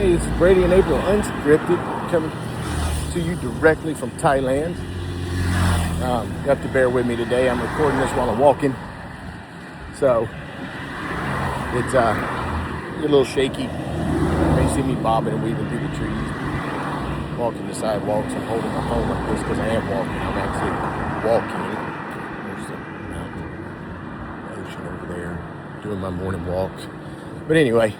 Hey, this is Brady and April Unscripted, coming to you directly from Thailand. You have to bear with me today. I'm recording this while I'm walking, so it's a little shaky. You may see me bobbing and weaving through the trees, walking the sidewalks. I'm holding my phone like this because I am walking. I'm actually walking. There's the mountain, ocean over there, doing my morning walks. But anyway,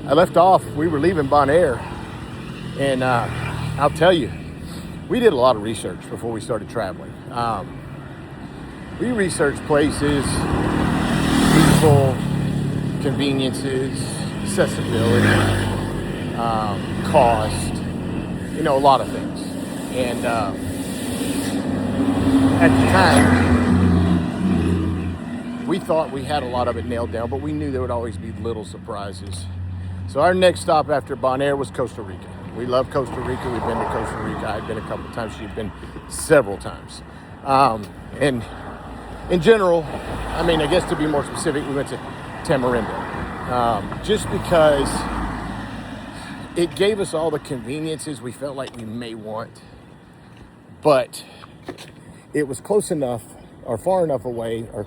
I left off. We were leaving Bonaire, and I'll tell you, we did a lot of research before we started traveling. We researched places, people, conveniences, accessibility, cost, a lot of things. And at the time, we thought we had a lot of it nailed down, but we knew there would always be little surprises. So our next stop after Bonaire was Costa Rica. We love Costa Rica. We've been to Costa Rica. I've been a couple of times. She's been several times. And in general, I guess to be more specific, we went to Tamarindo. Just because it gave us all the conveniences we felt like we may want. But it was close enough or far enough away, or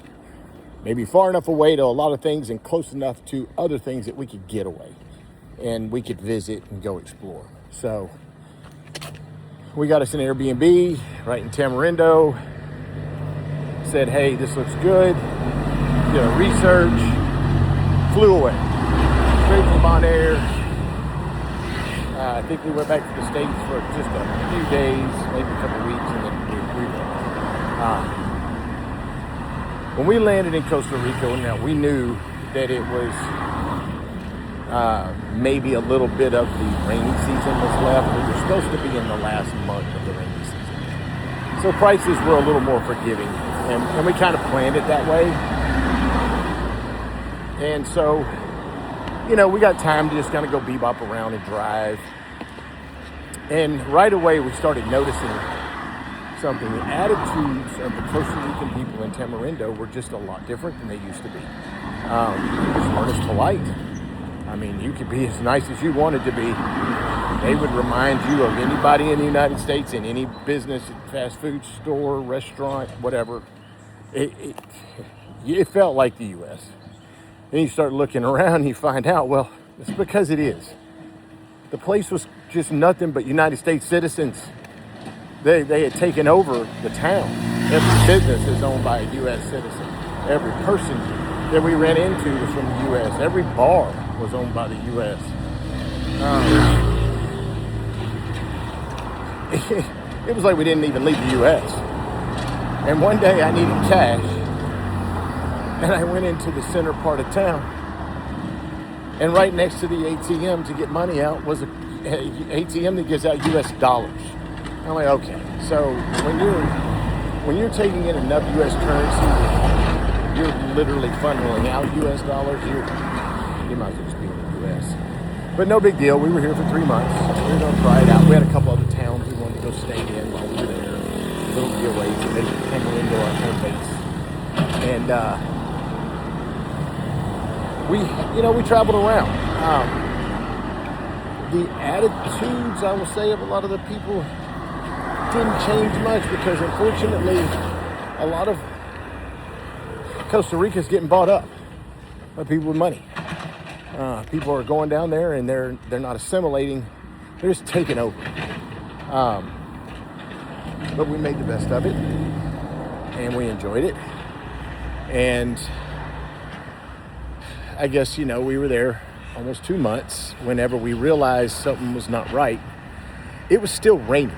maybe far enough away to a lot of things and close enough to other things that we could get away and we could visit and go explore. So we got us an Airbnb right in Tamarindo, said, hey, this looks good, did a research, flew away, straight from Bonaire. I think we went back to the States for just a few days, maybe a couple weeks, and then we went. When we landed in Costa Rica, now we knew that it was maybe a little bit of the rainy season was left. We were supposed to be in the last month of the rainy season. So prices were a little more forgiving, and we kind of planned it that way. And so, we got time to just kind of go bebop around and drive. And right away, we started noticing something. The attitudes of the Costa Rican people in Tamarindo were just a lot different than they used to be. They just weren't as polite. You could be as nice as you wanted to be. They would remind you of anybody in the United States in any business, fast food store, restaurant, whatever. It felt like the U.S. Then you start looking around and you find out, well, it's because it is. The place was just nothing but United States citizens. They had taken over the town. Every business is owned by a U.S. citizen. Every person that we ran into was from the U.S. Every bar was owned by the U.S. It was like we didn't even leave the U.S. And one day I needed cash, and I went into the center part of town, and right next to the ATM to get money out was a ATM that gives out U.S. dollars. I'm like, okay, so when you're taking in enough U.S. currency, you're literally funneling out U.S. dollars, you might as well just be in the U.S. But no big deal. We were here for 3 months. We were going to try it out. We had a couple other towns we wanted to go stay in while we were there. Little getaways to make Tamarindo our home base. And we traveled around. The attitudes, I will say, of a lot of the people didn't change much because, unfortunately, a lot of Costa Rica is getting bought up by people with money. People are going down there and they're not assimilating; they're just taking over. But we made the best of it, and we enjoyed it. And I guess we were there almost 2 months. Whenever we realized something was not right, it was still raining.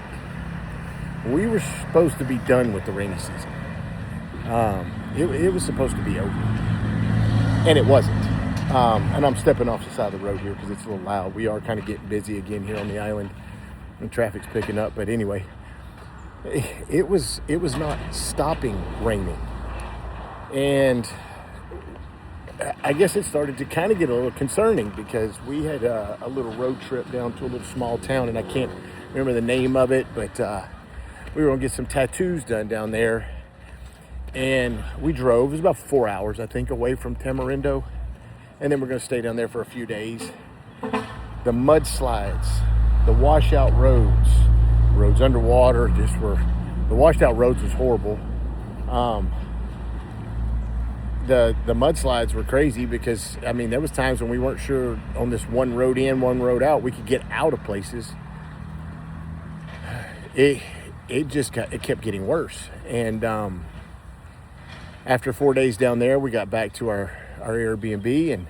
We were supposed to be done with the rainy season. It was supposed to be over, and it wasn't. And I'm stepping off the side of the road here because it's a little loud. We are kind of getting busy again here on the island, and traffic's picking up. But anyway, it was not stopping raining, and I guess it started to kind of get a little concerning because we had a little road trip down to a little small town, and I can't remember the name of it, but we were going to get some tattoos done down there. And we drove. It was about 4 hours, I think, away from Tamarindo. And then we're going to stay down there for a few days. The mudslides, the washout roads underwater, the washed out roads was horrible. The mudslides were crazy because, I mean, there was times when we weren't sure on this one road in, one road out, we could get out of places. It kept getting worse. And after 4 days down there, we got back to our Airbnb, and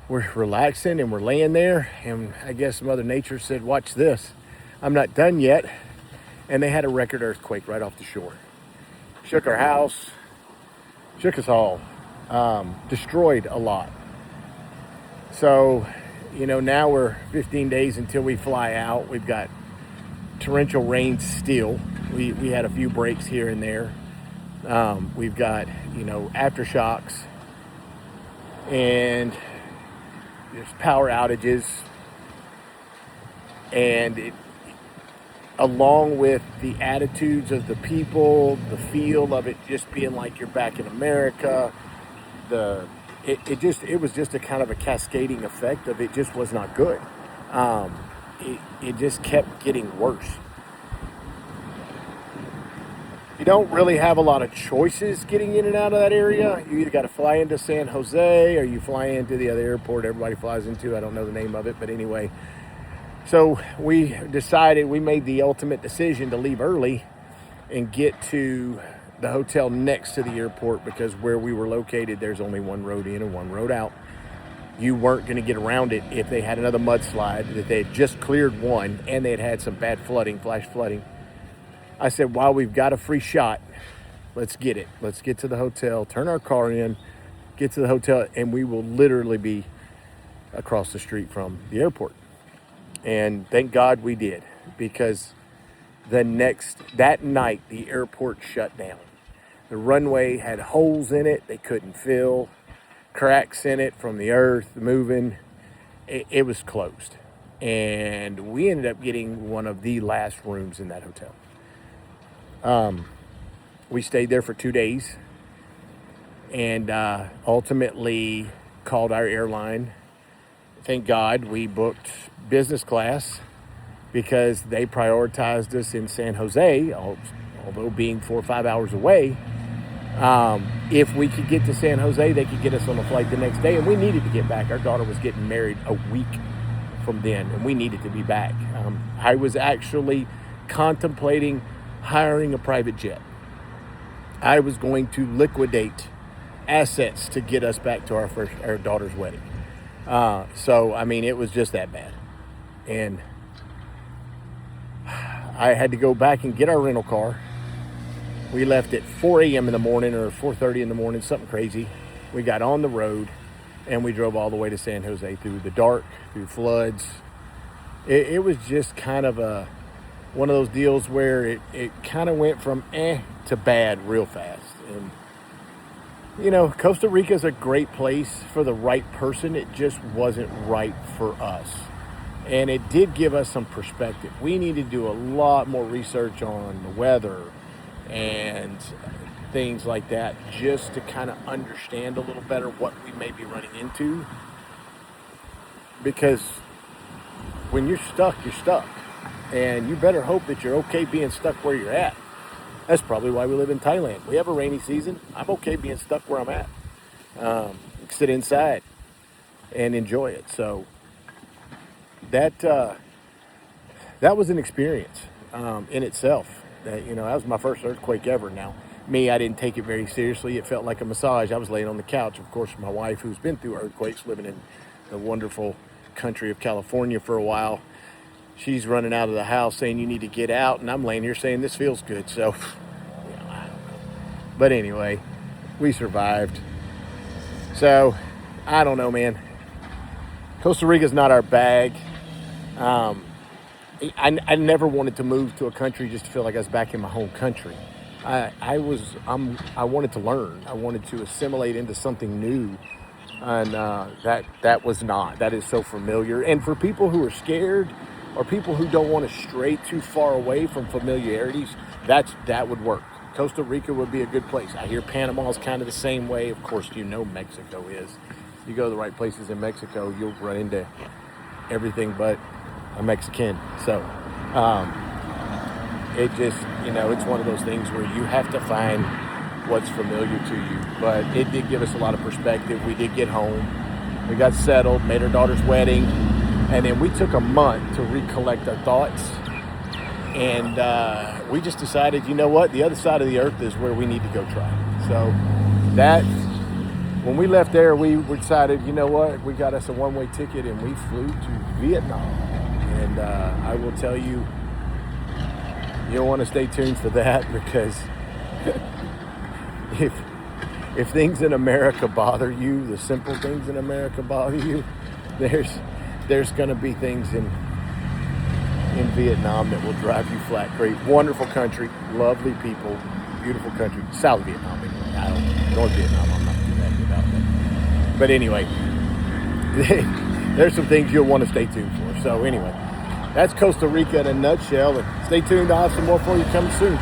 we're relaxing and we're laying there, and I guess Mother Nature said, watch this, I'm not done yet. And they had a record earthquake right off the shore. Shook our house, shook us all, destroyed a lot. So, now we're 15 days until we fly out. We've got torrential rain still. We had a few breaks here and there. We've got, aftershocks, and there's power outages, and along with the attitudes of the people, the feel of it just being like you're back in America, it was just a kind of a cascading effect of it just was not good. It just kept getting worse. You don't really have a lot of choices getting in and out of that area. You either got to fly into San Jose or you fly into the other airport everybody flies into. I don't know the name of it, but anyway. So we made the ultimate decision to leave early and get to the hotel next to the airport, because where we were located, there's only one road in and one road out. You weren't going to get around it if they had another mudslide, that they had just cleared one and they had some bad flooding, flash flooding. I said, while we've got a free shot, let's get it. Let's get to the hotel, turn our car in, get to the hotel, and we will literally be across the street from the airport. And thank God we did, because that night, the airport shut down. The runway had holes in it they couldn't fill, cracks in it from the earth moving. It was closed. And we ended up getting one of the last rooms in that hotel. We stayed there for 2 days, and ultimately called our airline. Thank God we booked business class, because they prioritized us in San Jose, although being 4 or 5 hours away. If we could get to San Jose, they could get us on a flight the next day, and we needed to get back. Our daughter was getting married a week from then, and we needed to be back. I was actually contemplating hiring a private jet. I was going to liquidate assets to get us back to our daughter's wedding. So, I mean, it was just that bad. And I had to go back and get our rental car. We left at 4 a.m. in the morning, or 4:30 in the morning, something crazy. We got on the road, and we drove all the way to San Jose through the dark, through floods. It was just kind of one of those deals where it kind of went from to bad real fast. And Costa Rica is a great place for the right person. It just wasn't right for us. And it did give us some perspective. We needed to do a lot more research on the weather and things like that, just to kind of understand a little better what we may be running into. Because when you're stuck, you're stuck. And you better hope that you're okay being stuck where you're at. That's probably why we live in Thailand. We have a rainy season. I'm okay being stuck where I'm at. Sit inside and enjoy it. So that was an experience in itself. That was my first earthquake ever. Now, I didn't take it very seriously. It felt like a massage. I was laying on the couch. Of course, my wife, who's been through earthquakes, living in the wonderful country of California for a while, she's running out of the house saying, you need to get out. And I'm laying here saying, this feels good. So, I don't know. But anyway, we survived. So, I don't know, man. Costa Rica's not our bag. I never wanted to move to a country just to feel like I was back in my home country. I wanted to learn. I wanted to assimilate into something new. And that was not. That is so familiar. And for people who are scared, or people who don't want to stray too far away from familiarities, that would work. Costa Rica would be a good place. I hear Panama is kind of the same way. Of course, Mexico is. you go to the right places in Mexico, you'll run into everything but a Mexican. So it just, it's one of those things where you have to find what's familiar to you. But it did give us a lot of perspective. We did get home. We got settled, made our daughter's wedding, and then we took a month to recollect our thoughts. And we just decided, you know what? The other side of the earth is where we need to go try. So when we left there, we decided, you know what? We got us a one-way ticket and we flew to Vietnam. And I will tell you, you'll want to stay tuned for that, because if things in America bother you, the simple things in America bother you, there's going to be things in Vietnam that will drive you flat crazy. Wonderful country, lovely people, beautiful country. South Vietnam, anyway. North Vietnam, I'm not too happy about that. But anyway, there's some things you'll want to stay tuned for. So anyway, that's Costa Rica in a nutshell. And stay tuned. I'll have some more for you coming soon.